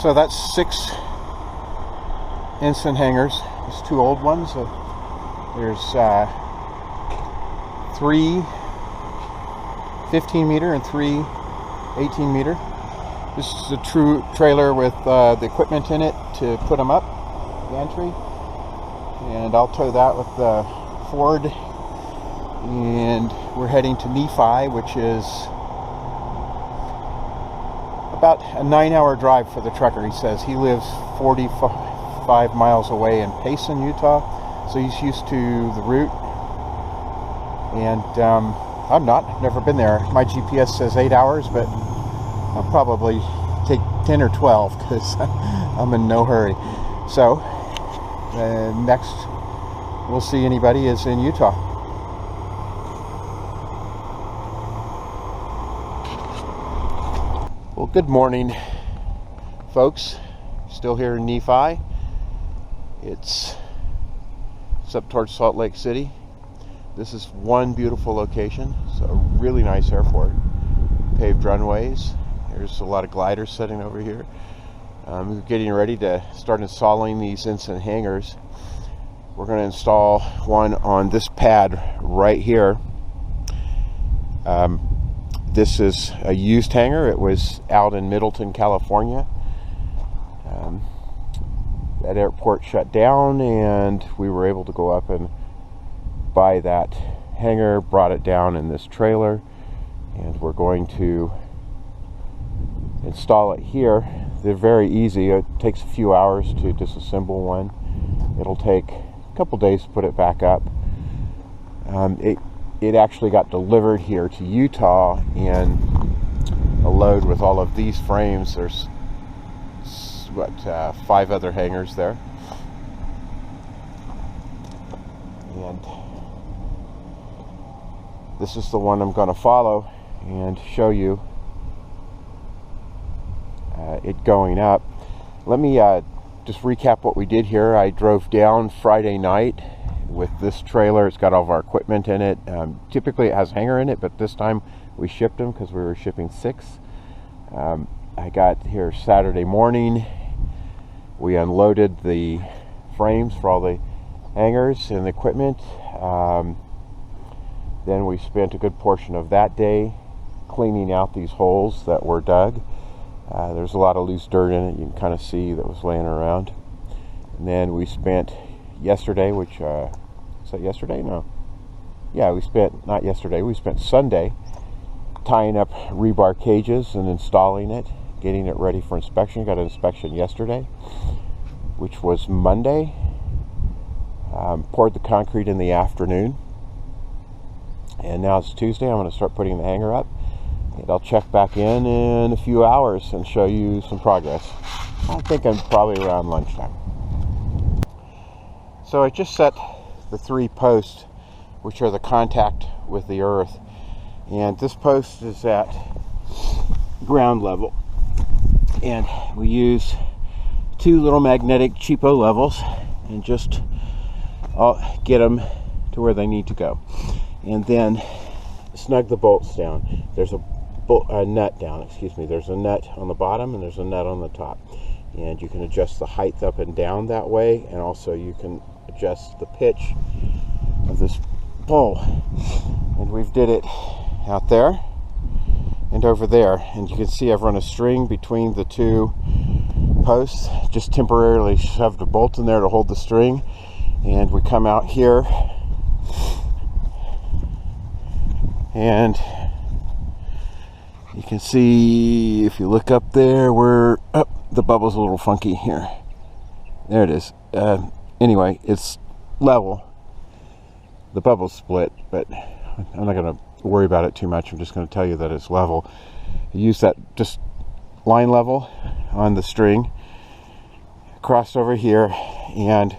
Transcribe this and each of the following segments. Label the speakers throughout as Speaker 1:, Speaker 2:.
Speaker 1: So that's 6 Ensign Hangars. There's 2 old ones. There's 3 15-meter and 3 18-meter. This is a true trailer with the equipment in it to put them up, the entry. And I'll tow that with the Ford. And we're heading to Nephi, which is about a 9-hour drive for the trucker. He says he lives 45 miles away in Payson, Utah, so he's used to the route. And I'm not. I've never been there. My GPS says 8 hours, but I'll probably take 10 or 12 because I'm in no hurry. So next we'll see anybody is in Utah. Well, good morning, folks. Still here in Nephi. It's up towards Salt Lake City. This is one beautiful location. It's a really nice airport. Paved runways. There's a lot of gliders sitting over here. We're getting ready to start installing these Ensign Hangars. We're going to install one on this pad right here. This is a used hangar. It was out in Middleton, California. That airport shut down, and we were able to go up and buy that hangar, brought it down in this trailer, and we're going to install it here. They're very easy. It takes a few hours to disassemble one. It'll take a couple days to put it back up. It actually got delivered here to Utah in a load with all of these frames. There's 5 other hangars there, and this is the one I'm going to follow and show you it going up. Let me just recap what we did here. I drove down Friday night with this trailer. It's got all of our equipment in it. Typically it has hangar in it, but this time we shipped them because we were shipping 6. I got here Saturday morning. We unloaded the frames for all the hangars and the equipment. Then we spent a good portion of that day cleaning out these holes that were dug. There's a lot of loose dirt in it, you can kind of see, that was laying around. And then we spent yesterday, which is that yesterday? No. Yeah, we spent Sunday tying up rebar cages and installing it, getting it ready for inspection. Got an inspection yesterday, which was Monday. Poured the concrete in the afternoon, and now it's Tuesday. I'm going to start putting the hangar up, and I'll check back in a few hours and show you some progress. I think I'm probably around lunchtime. So I just set the 3 posts, which are the contact with the earth, and this post is at ground level, and we use 2 little magnetic cheapo levels and just get them to where they need to go, and then snug the bolts down. There's a nut down, there's a nut on the bottom and there's a nut on the top, and you can adjust the height up and down that way, and also you can adjust the pitch of this pole. And we've did it out there and over there, and you can see I've run a string between the 2 posts, just temporarily shoved a bolt in there to hold the string, and we come out here and you can see, if you look up there, the bubble's a little funky here. There it is. Anyway, it's level. The bubble's split, but I'm not going to worry about it too much. I'm just going to tell you that it's level. I use that just line level on the string, crossed over here, and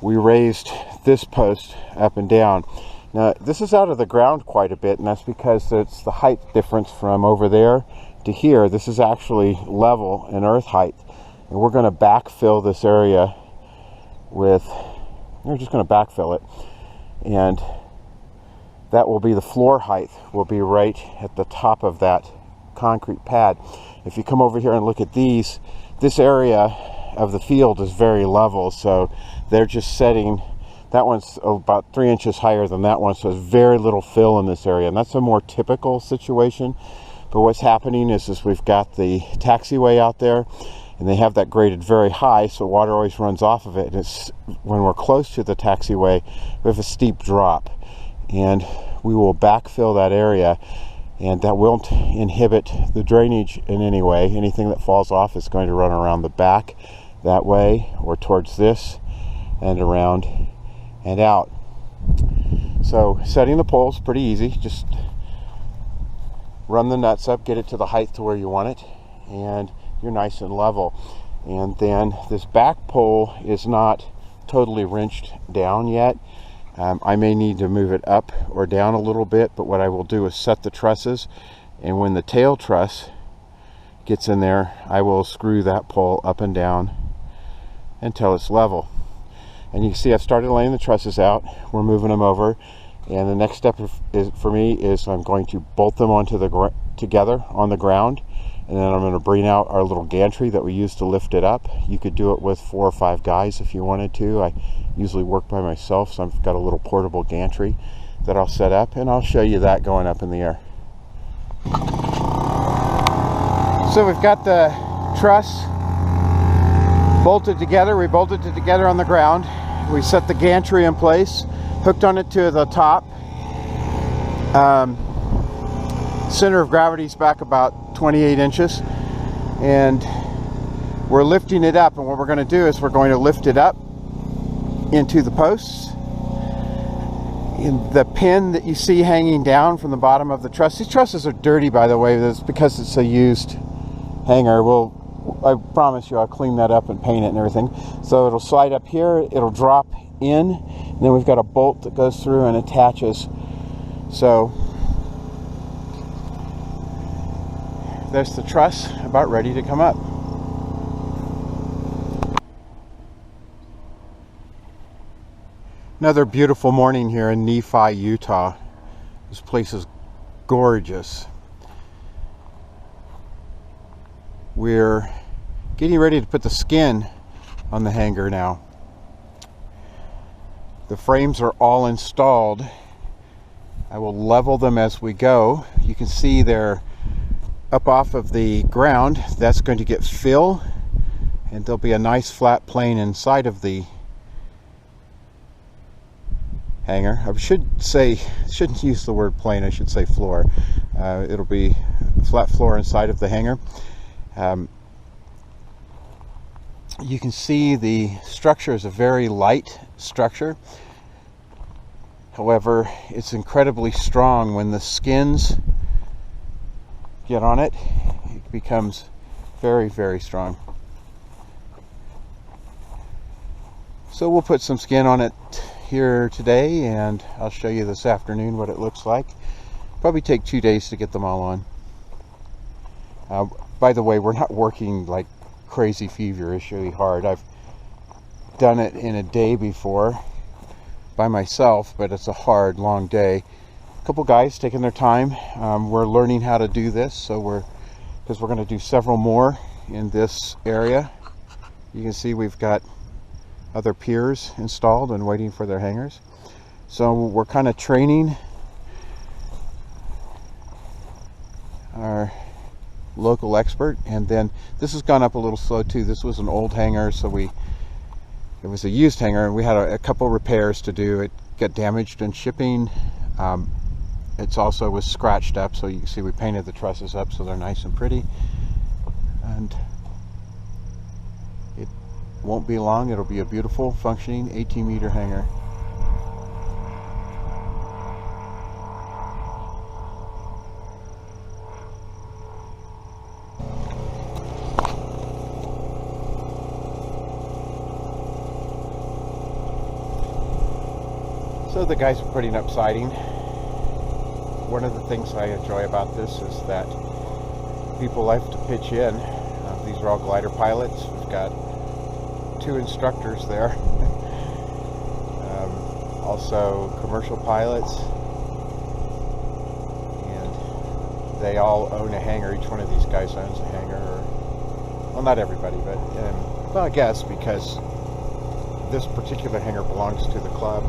Speaker 1: we raised this post up and down. Now, this is out of the ground quite a bit, and that's because it's the height difference from over there to here. This is actually level in earth height, and we're going to backfill this area we're just going to backfill it, and that will be the floor height, will be right at the top of that concrete pad. If you come over here and look at these this area of the field is very level, so they're just setting. That one's about 3 inches higher than that one, so there's very little fill in this area, and that's a more typical situation. But what's happening is we've got the taxiway out there, and they have that graded very high, so water always runs off of it. And it's when we're close to the taxiway, we have a steep drop, and we will backfill that area, and that won't inhibit the drainage in any way. Anything that falls off is going to run around the back that way, or towards this, and around and out. So setting the pole is pretty easy. Just run the nuts up, get it to the height to where you want it, and you're nice and level. And then this back pole is not totally wrenched down yet. I may need to move it up or down a little bit, but what I will do is set the trusses, and when the tail truss gets in there, I will screw that pole up and down until it's level. And you can see I've started laying the trusses out. We're moving them over, and the next step for me is I'm going to bolt them onto together on the ground, and then I'm going to bring out our little gantry that we use to lift it up. You could do it with 4 or 5 guys if you wanted to. I usually work by myself, so I've got a little portable gantry that I'll set up, and I'll show you that going up in the air. So we've got the truss bolted together. We bolted it together on the ground. We set the gantry in place, hooked on it to the top. Center of gravity is back about 28 inches, and we're lifting it up. And what we're going to do is we're going to lift it up into the posts. In the pin that you see hanging down from the bottom of the truss, these trusses are dirty, by the way. That's because it's a used hanger. I promise you I'll clean that up and paint it and everything. So it'll slide up here, it'll drop in, and then we've got a bolt that goes through and attaches. So there's the truss about ready to come up. Another beautiful morning here in Nephi, Utah. This place is gorgeous. We're getting ready to put the skin on the hangar now. The frames are all installed. I will level them as we go. You can see they're up off of the ground. That's going to get fill, and there'll be a nice flat plane inside of the hangar. I shouldn't use the word plane, I should say floor. It'll be a flat floor inside of the hangar. You can see the structure is a very light structure. However, it's incredibly strong. When the skins get on it, it becomes very, very strong. So we'll put some skin on it here today, and I'll show you this afternoon what it looks like. Probably take 2 days to get them all on. By the way, we're not working like crazy feverishly hard. I've done it in a day before by myself, but it's a hard, long day. A couple guys taking their time. We're learning how to do this, so because we're going to do several more in this area. You can see we've got other piers installed and waiting for their hangars. So we're kind of training our local expert. And then this has gone up a little slow too. This was an old hangar, so it was a used hangar, and we had a couple repairs to do. It got damaged in shipping. It's also was scratched up, so you can see we painted the trusses up so they're nice and pretty. And it won't be long, it'll be a beautiful functioning 18-meter hangar. So the guys are putting up siding. One of the things I enjoy about this is that people like to pitch in. These are all glider pilots. We've got 2 instructors there. Also commercial pilots. And they all own a hangar. Each one of these guys owns a hangar. Or well, not everybody, but well, I guess because this particular hangar belongs to the club.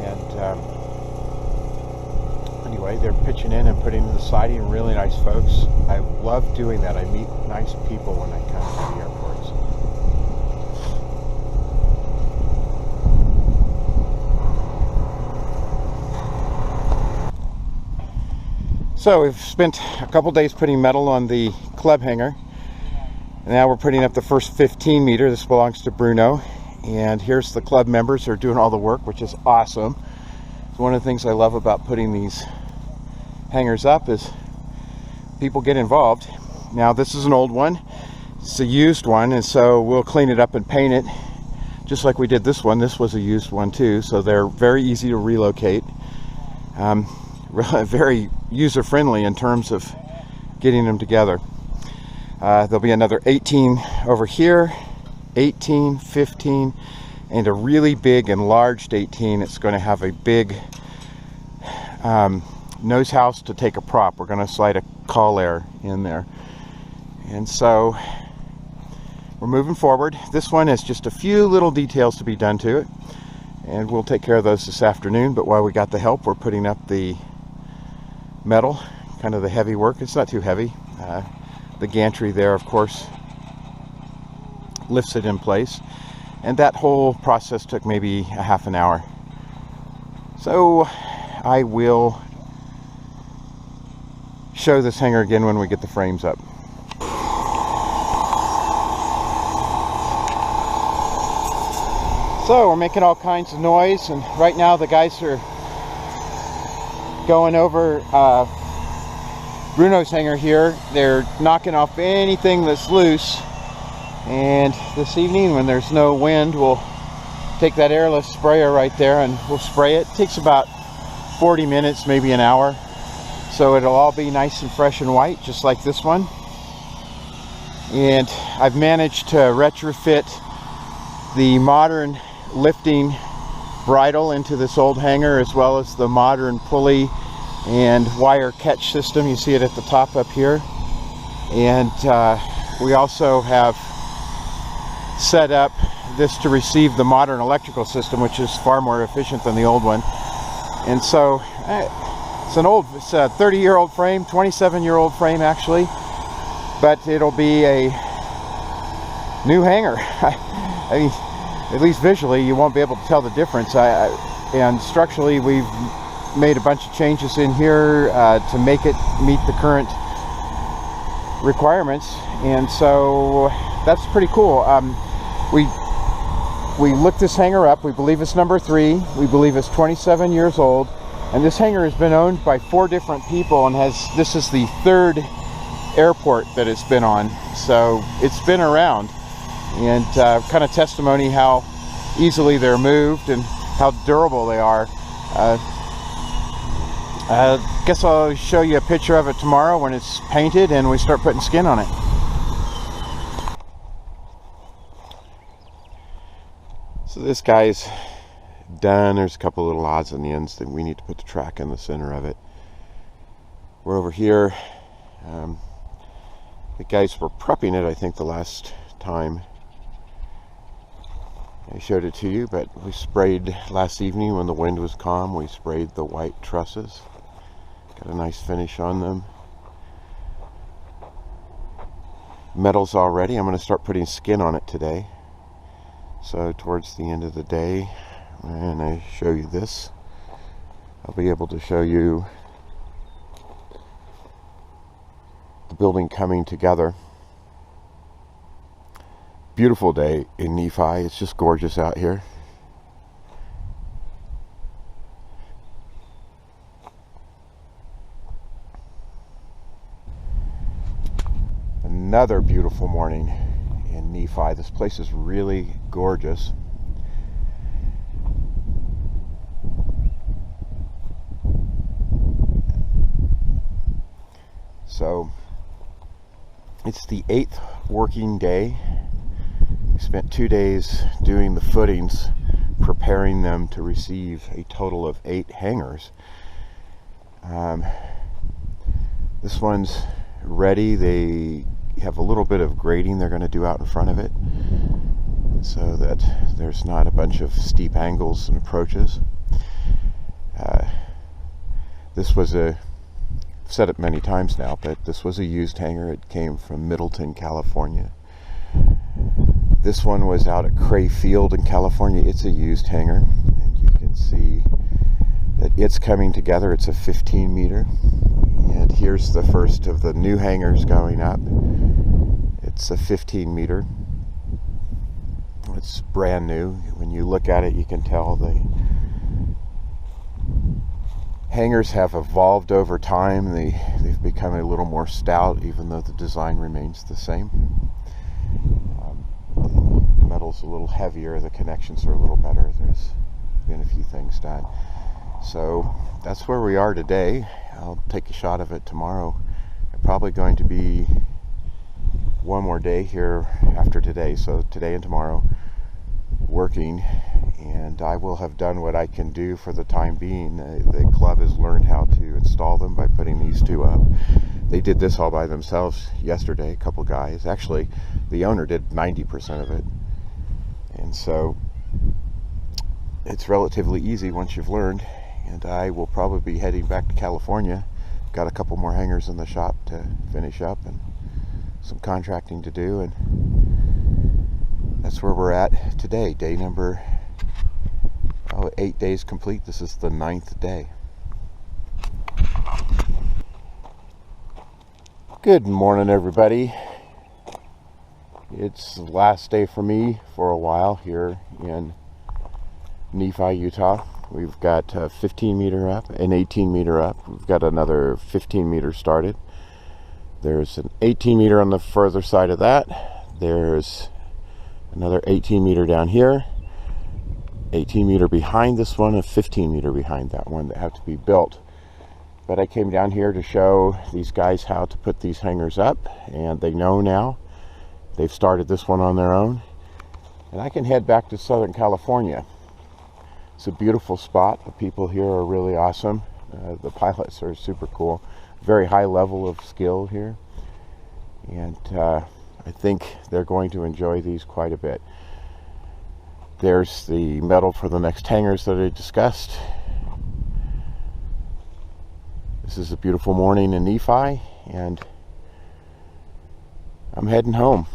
Speaker 1: And anyway, they're pitching in and putting in the siding. Really nice folks. I love doing that. I meet nice people when I come to the airports. So we've spent a couple days putting metal on the club hangar. And now we're putting up the first 15 meter. This belongs to Bruno. And here's the club members who are doing all the work, which is awesome. It's one of the things I love about putting these hangars up is people get involved. Now this is an old one. It's a used one, and so we'll clean it up and paint it just like we did this one. This was a used one too, so they're very easy to relocate. Very user-friendly in terms of getting them together. There'll be another 18 over here, 18, 15, and a really big enlarged 18. It's going to have a big nose house to take a prop. We're going to slide a call air in there. And so we're moving forward. This one has just a few little details to be done to it, and we'll take care of those this afternoon. But while we got the help, we're putting up the metal, kind of the heavy work. It's not too heavy. The gantry there, of course, lifts it in place, and that whole process took maybe a half an hour. So I will show this hangar again when we get the frames up. So we're making all kinds of noise, and right now the guys are going over Bruno's hangar here. They're knocking off anything that's loose, and this evening when there's no wind, we'll take that airless sprayer right there and we'll spray it. It takes about 40 minutes, maybe an hour, so it'll all be nice and fresh and white, just like this one. And I've managed to retrofit the modern lifting bridle into this old hangar, as well as the modern pulley and wire catch system. You see it at the top up here. And we also have set up this to receive the modern electrical system, which is far more efficient than the old one. And so it's a 30-year-old frame, 27-year-old frame actually, but it'll be a new hangar. I mean, at least visually you won't be able to tell the difference. And structurally we've made a bunch of changes in here to make it meet the current requirements, and so that's pretty cool. We looked this hangar up. We believe it's number 3. We believe it's 27 years old, and this hangar has been owned by 4 different people, and this is the 3rd airport that it's been on, so it's been around. And kind of testimony how easily they're moved and how durable they are. I guess I'll show you a picture of it tomorrow when it's painted and we start putting skin on it. So this guy's done. There's a couple little odds and ends that we need to put the track in the center of it. We're over here. The guys were prepping it, I think, the last time I showed it to you, but we sprayed last evening when the wind was calm. We sprayed the white trusses. Got a nice finish on them. Metal's all ready. I'm going to start putting skin on it today. So towards the end of the day, when I show you this, I'll be able to show you the building coming together. Beautiful day in Nephi. It's just gorgeous out here. Another beautiful morning in Nephi. This place is really gorgeous. So it's the 8th working day. We spent 2 days doing the footings, preparing them to receive a total of 8 hangars. This one's ready. have a little bit of grading they're going to do out in front of it, so that there's not a bunch of steep angles and approaches. This was I've said it many times now, but this was a used hangar. It came from Middleton, California. This one was out at Cray Field in California. It's a used hangar, and you can see that it's coming together. It's a 15 meter, and here's the first of the new hangars going up. It's a 15 meter. It's brand new. When you look at it, you can tell the hangars have evolved over time. They've become a little more stout, even though the design remains the same. The metal's a little heavier, the connections are a little better. There's been a few things done. So that's where we are today. I'll take a shot of it tomorrow. I'm probably going to be one more day here after today, so today and tomorrow working, and I will have done what I can do for the time being. The club has learned how to install them by putting these two up. They did this all by themselves yesterday, a couple guys. Actually, the owner did 90% of it, and so it's relatively easy once you've learned. And I will probably be heading back to California. Got a couple more hangars in the shop to finish up and some contracting to do, and that's where we're at today. Day number 8 days complete. This is the 9th day. Good morning, everybody. It's the last day for me for a while here in Nephi, Utah. We've got a 15 meter up, an 18 meter up. We've got another 15 meter started. There's an 18 meter on the further side of that. There's another 18 meter down here, 18 meter behind this one, and 15 meter behind that one that have to be built. But I came down here to show these guys how to put these hangars up, and they know now. They've started this one on their own, and I can head back to Southern California. It's a beautiful spot. The people here are really awesome. The pilots are super cool. Very high level of skill here, and I think they're going to enjoy these quite a bit. There's the metal for the next hangars that I discussed. This is a beautiful morning in Nephi, and I'm heading home.